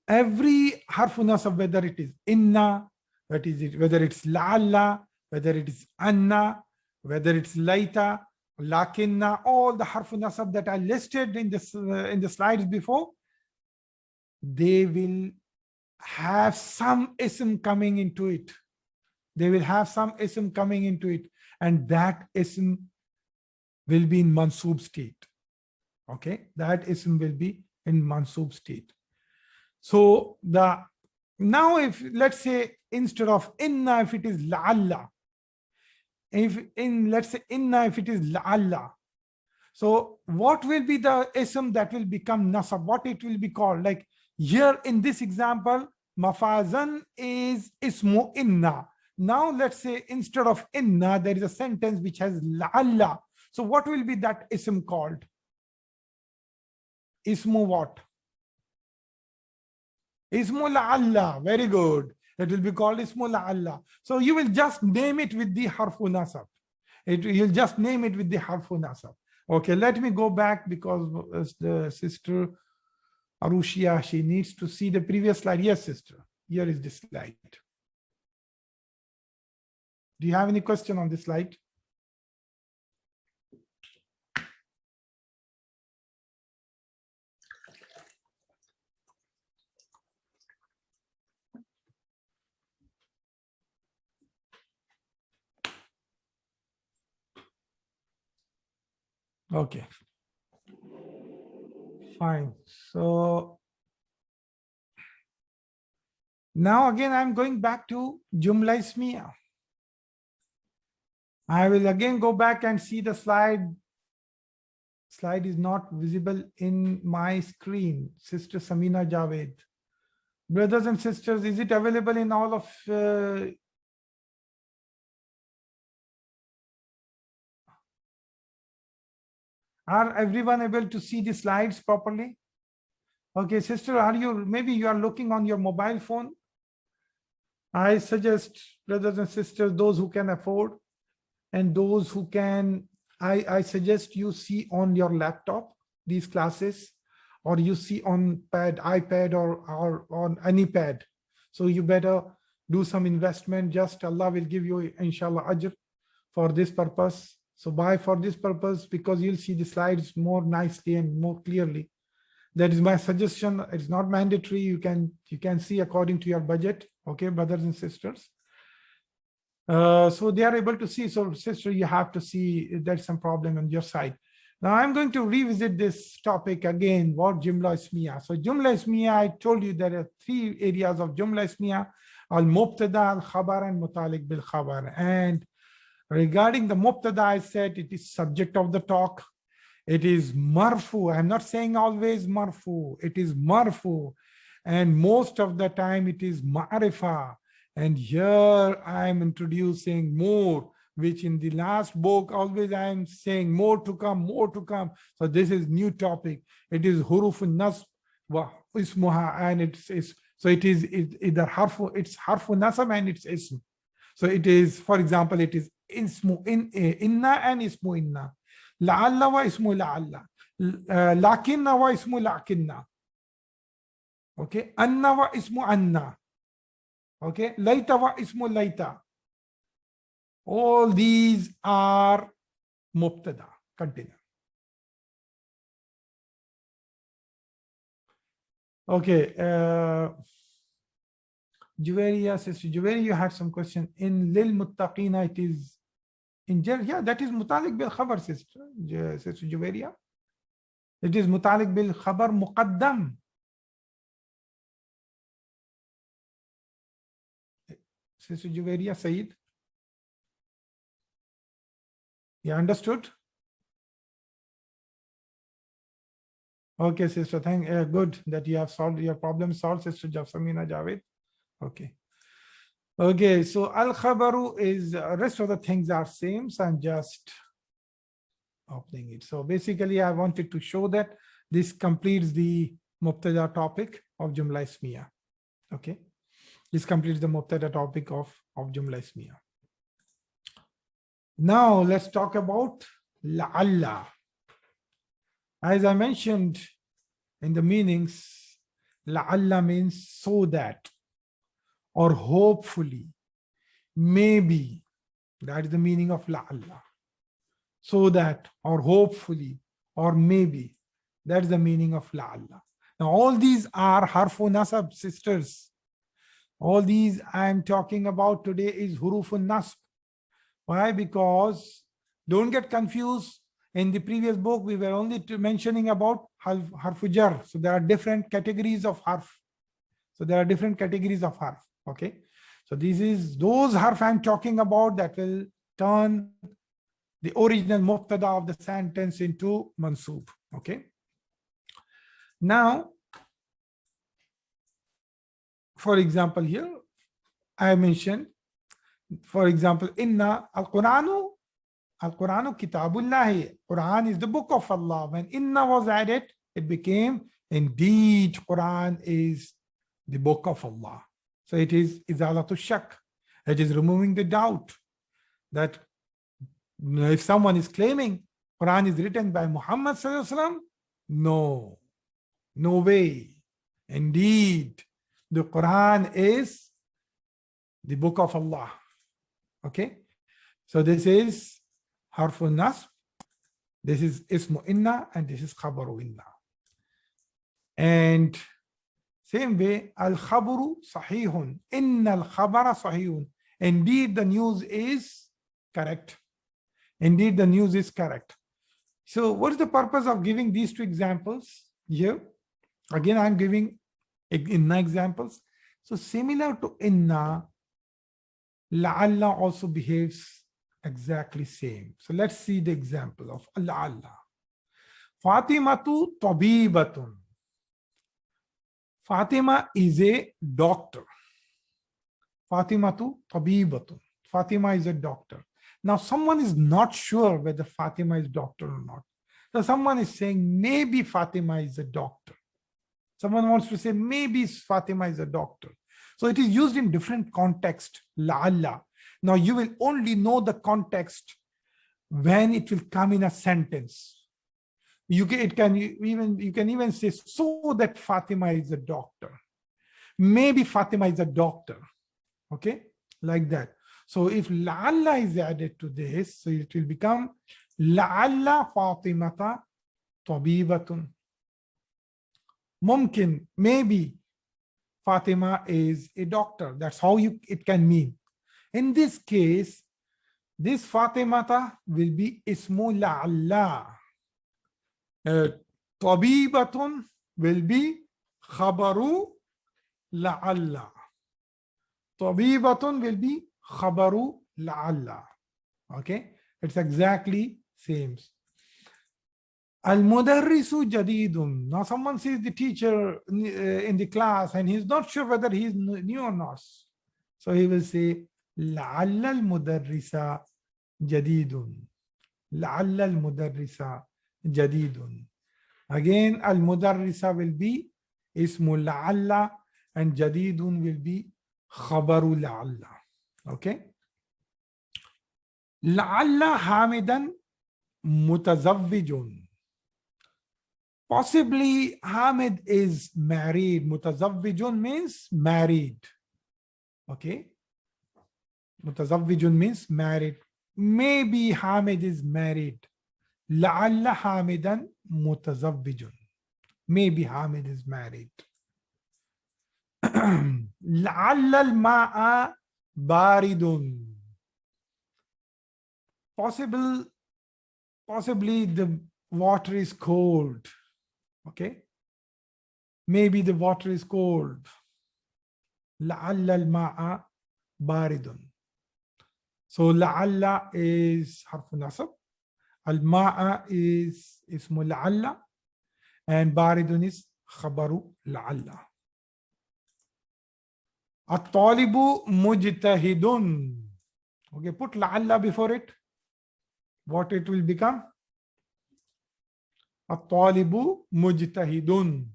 every harfun nasab, whether it is inna, whether it's la'alla, whether it is anna, whether it's laita, lakinna, all the harfun nasab that I listed in the slides before, they will have some ism coming into it. They will have some ism coming into it, and that ism will be in mansoob state. Okay, that ism will be in mansoob state. So now if let's say instead of inna, if it is la'alla, let's say inna, if it is la'alla, so what will be the ism that will become nasab? What it will be called? Like here in this example, mafazan is ismu inna. Now let's say instead of inna, there is a sentence which has la'alla. So what will be that ism called? Ismu what? Ismu la'alla. Very good. It will be called ismu la'alla. So you will just name it with the harfu nasab. You'll just name it with the harfu nasab. Okay, let me go back because the sister Arushia, she needs to see the previous slide. Yes, sister. Here is the slide. Do you have any question on this slide? Okay. Fine. So now again, I'm going back to Jumla Ismiya. I will again go back and see the slide. Slide is not visible in my screen. Sister Samina Javed. Brothers and sisters, is it available in all of are everyone able to see the slides properly? Okay, sister, maybe you are looking on your mobile phone? I suggest, brothers and sisters, those who can afford and those who can, I suggest you see on your laptop these classes, or you see on iPad or on any pad. So you better do some investment. Just Allah will give you inshallah ajr for this purpose. So buy for this purpose, because you'll see the slides more nicely and more clearly. That is my suggestion. It's not mandatory. You can see according to your budget. Okay, brothers and sisters. So they are able to see. So sister, you have to see if there's some problem on your side. Now I'm going to revisit this topic again, what Jumla Ismiya. So Jumla Ismiya, I told you there are 3 areas of Jumla Ismiya: Al-Mubtada, Al-Khabar, and Mutalik bil Khabar. And regarding the Mubtada, I said it is subject of the talk. It is marfu. I'm not saying always marfu. It is marfu. And most of the time it is ma'rifa. And here I am introducing more, which in the last book always I am saying more to come, more to come. So this is new topic. It is hurufun nasb wa ismuha, and it's so it is either harfu, it's harfu nasab and it's ism. So it is, for example, it is ismu inna and ismu inna, la'alla wa ismu la'alla, lakinna wa ismu lakinna. Okay, anna wa ismu anna. Okay, laita wa ismu laita. All these are mubtada. Continue. Okay, Juwairiya, sister Juwairiya, you have some question. In lil muttaqina, it is in jail. Yeah, that is mutalik bil khabar, sister Juwairiya. It is mutalik bil khabar muqaddam. Sister Juwairiya, Saeed. You understood? Okay, sister. Thank good that you have solved your problem. Solved, sister Jafsamina Javed. Okay. Okay, so al-khabaru is rest of the things are same. So I'm just opening it. So basically, I wanted to show that this completes the mubtada topic of Jumla Ismiya. Okay. This completes the mubtada topic of Jumla Ismiya. Now let's talk about la'alla. As I mentioned in the meanings, la'alla means so that, or hopefully, maybe. That is the meaning of la'alla. So that, or hopefully, or maybe. That's the meaning of la'alla. Now all these are harfu nasab, sisters. All these I'm talking about today is hurufun nasb. Why? Because don't get confused. In the previous book, we were only mentioning about harfu jar. So there are different categories of harf. So there are different categories of harf. Okay. So this is those harf I'm talking about that will turn the original mubtada of the sentence into mansoob. Okay. Now, for example, here I mentioned, for example, inna al-Quranu kitabullahi. Quran is the book of Allah. When inna was added, it became indeed Quran is the book of Allah. So it is izalatu shak. It is removing the doubt that if someone is claiming Quran is written by Muhammad sallallahu alaihi wasallam, no way. Indeed, the Quran is the book of Allah. Okay. So this is harfun nasb, this is ismu inna, and this is khabaru inna. And same way, al-khabaru sahihun, inna al-khabara sahihun. Indeed, the news is correct. Indeed, the news is correct. So what is the purpose of giving these two examples here? Again, I'm giving inna examples. So similar to inna, la'alla also behaves exactly same. So let's see the example of la'alla. Fatimatu tabibatun. Fatima is a doctor. Fatimatu tabibatun. Fatima is a doctor. Now someone is not sure whether Fatima is doctor or not. So someone is saying maybe Fatima is a doctor. Someone wants to say maybe Fatima is a doctor. So it is used in different context, la'alla. Now you will only know the context when it will come in a sentence. You can even say so that Fatima is a doctor. Maybe Fatima is a doctor. Okay, like that. So if la'alla is added to this, so it will become la'alla Fatimata tabibatun. Mumkin, maybe Fatima is a doctor. That's how it can mean. In this case, this Fatimata will be Ismu La'alla. Tabibatun will be Khabaru La'alla. Tabibatun will be Khabaru La'alla. Okay, it's exactly same. Al-Mudarrisu Jadidun. Now someone sees the teacher in the class and he's not sure whether he's new or not. So he will say, La'alla al-Mudarrisa Jadidun. La'alla al-Mudarrisa Jadidun. Again, al-Mudarrisa will be Ismu La'alla and Jadidun will be Khabaru La'alla. Okay. La'alla Hamidan Mutazawwijun. Possibly Hamid is married. Mutazawwijun means married. Okay. Mutazawwijun means married. Maybe Hamid is married. La'alla Hamidan Mutazawwijun. Maybe Hamid is married. La'alla al-ma'a baridun. Possibly the water is cold. Okay. Maybe the water is cold. La'alla al-ma'a baridun. So la'alla is harfu nasab. Al-ma'a is ismu la'alla. And baridun is khabaru la'alla. At-talibu mujtahidun. Okay, put la'alla before it. What it will become? At-talibu mujtahidun.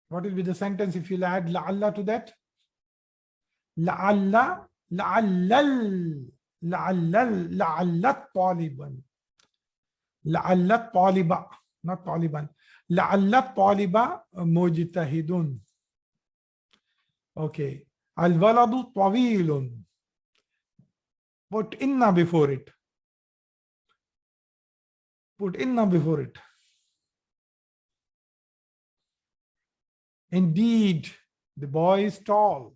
What will be the sentence if you add la'alla to that? La'alla, la'allal, la'allal, la'allat taliban. La'allat taliba, not taliban. La'allat taliba mujtahidun. Okay. Al-waladu tawilun. Put inna before it. Put inna before it. Indeed, the boy is tall.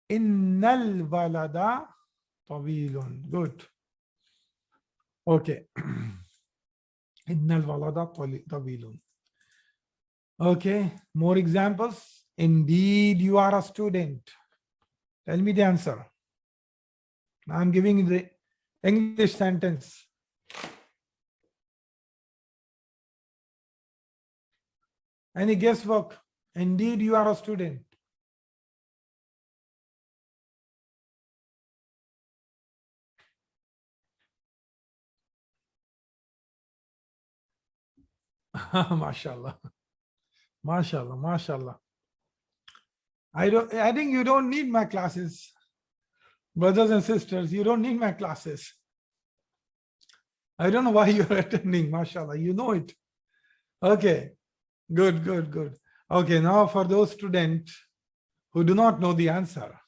Innal walada tawilun. Good. Okay. Innal walada tawilun. Okay, more examples. Indeed, you are a student. Tell me the answer. I'm giving you the English sentence. Any guesswork? Indeed, you are a student. MashaAllah. MashaAllah, MashaAllah. I think you don't need my classes. Brothers and sisters, you don't need my classes. I don't know why you're attending, MashaAllah. You know it. Okay. Good, good, good. Okay, now for those students who do not know the answer.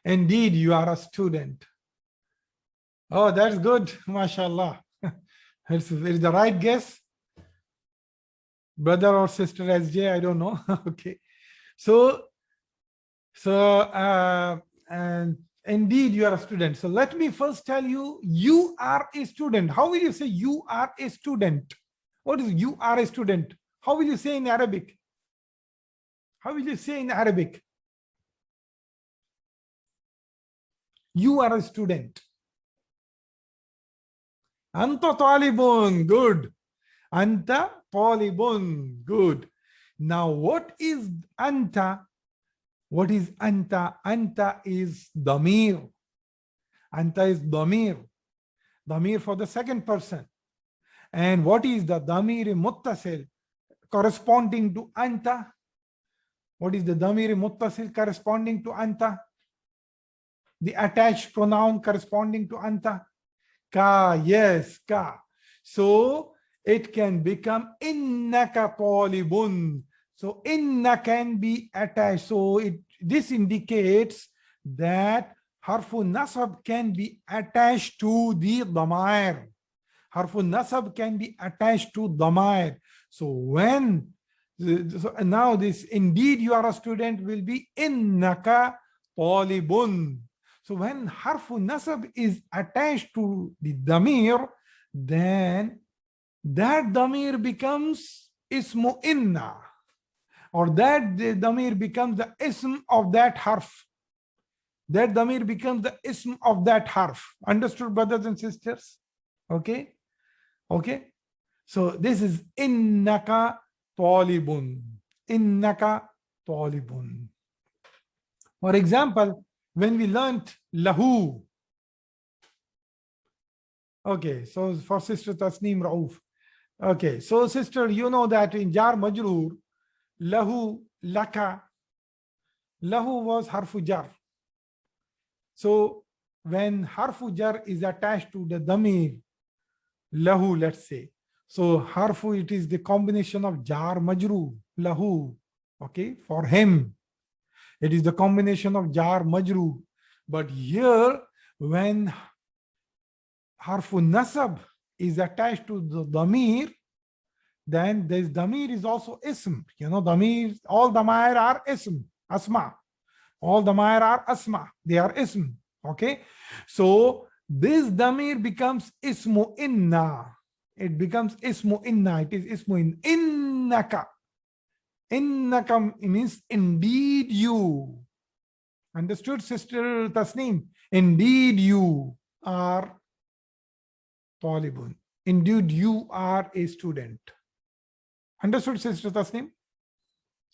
Indeed, you are a student. Oh, that's good, MashaAllah. It's the right guess. Brother or sister SJ, I don't know. Okay. And indeed you are a student. So let me first tell you, you are a student. How will you say you are a student? What is you are a student? How will you say in Arabic? How will you say in Arabic? You are a student. Anta talibun. Good. Anta talibun. Good. Now what is anta? What is anta? Anta is damir. Anta is damir. Damir for the second person. And what is the damir muttasil corresponding to anta? What is the damir muttasil corresponding to anta? The attached pronoun corresponding to anta? Ka. Yes, ka. So it can become innaka talibun. So inna can be attached. So this indicates that harfu nasab can be attached to the damair. Harful nasab can be attached to damair. So when, so now this indeed you are a student will be innaka talibun. So when harful nasab is attached to the damir, then that damir becomes ismu inna, or that the damir becomes the ism of that harf. That damir becomes the ism of that harf. Understood, brothers and sisters? Okay. Okay. So this is innaka talibun. Innaka talibun. For example, when we learnt lahu. Okay, so for Sister Tasneem Rauf. Okay, so sister, you know that in jar majroor, lahu, laka, lahu was harfu jar. So when harfu jar is attached to the damir, lahu, let's say. So harfu, it is the combination of jar majroor, lahu. Okay, for him. It is the combination of jar majroor. But here, when harfu nasab is attached to the damir, then this damir is also ism. You know, damir, all damair are ism, asma. All damair are asma. They are ism. Okay. So this damir becomes ismu inna. It becomes ismu inna. It is ismu in innaka. Innaka means indeed you. Understood, Sister Tasneem? Indeed you are talibun. Indeed you are a student. Understood, Sister Tasneem?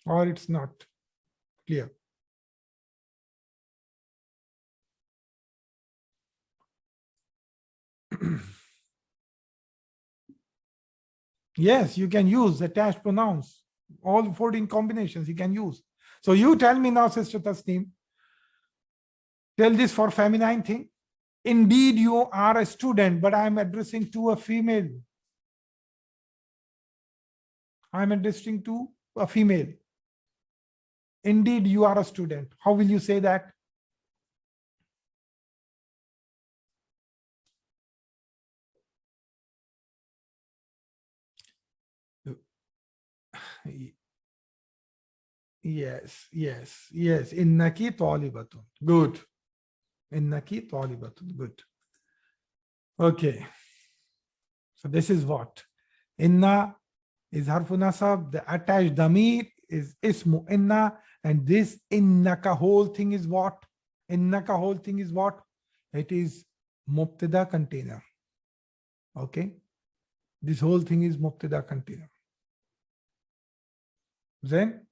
Or it's not clear? Yes, you can use attached pronouns. All 14 combinations you can use. So you tell me now, Sister Tasneem, tell this for feminine thing. Indeed, you are a student, but I am addressing to a female. I am addressing to a female. Indeed, you are a student. How will you say that? Yes, yes, yes. Innaki talibatun. Good. Innaki talibatun. Good. Okay. So this is what? Inna is harfu nasab. The attached damir is ismu inna. And this innaka whole thing is what? Innaka whole thing is what? It is mubtada container. Okay. This whole thing is mubtada container. Then,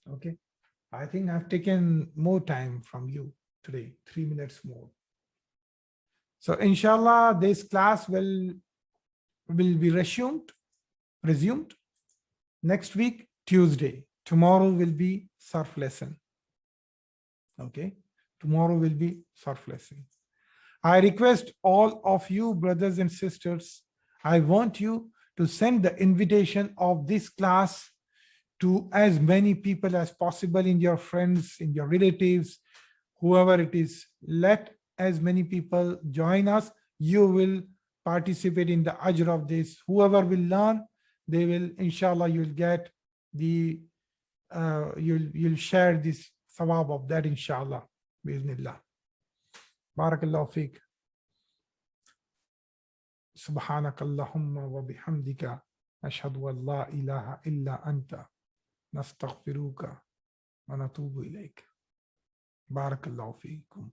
okay. I think I've taken more time from you today, 3 minutes more. So inshallah, this class will be resumed next week, Tuesday. Tomorrow will be surf lesson. Okay. Tomorrow will be surf lesson. I request all of you, brothers and sisters, I want you to send the invitation of this class to as many people as possible, in your friends, in your relatives, whoever it is. Let as many people join us. You will participate in the ajr of this. Whoever will learn, they will, inshallah, you'll get the, you'll share this thawab of that, inshallah. Bismillah. Barakallahu feek. سبحانك اللهم وبحمدك أشهد أن لا إله إلا أنت نستغفرك ونتوب إليك. بارك الله فيكم.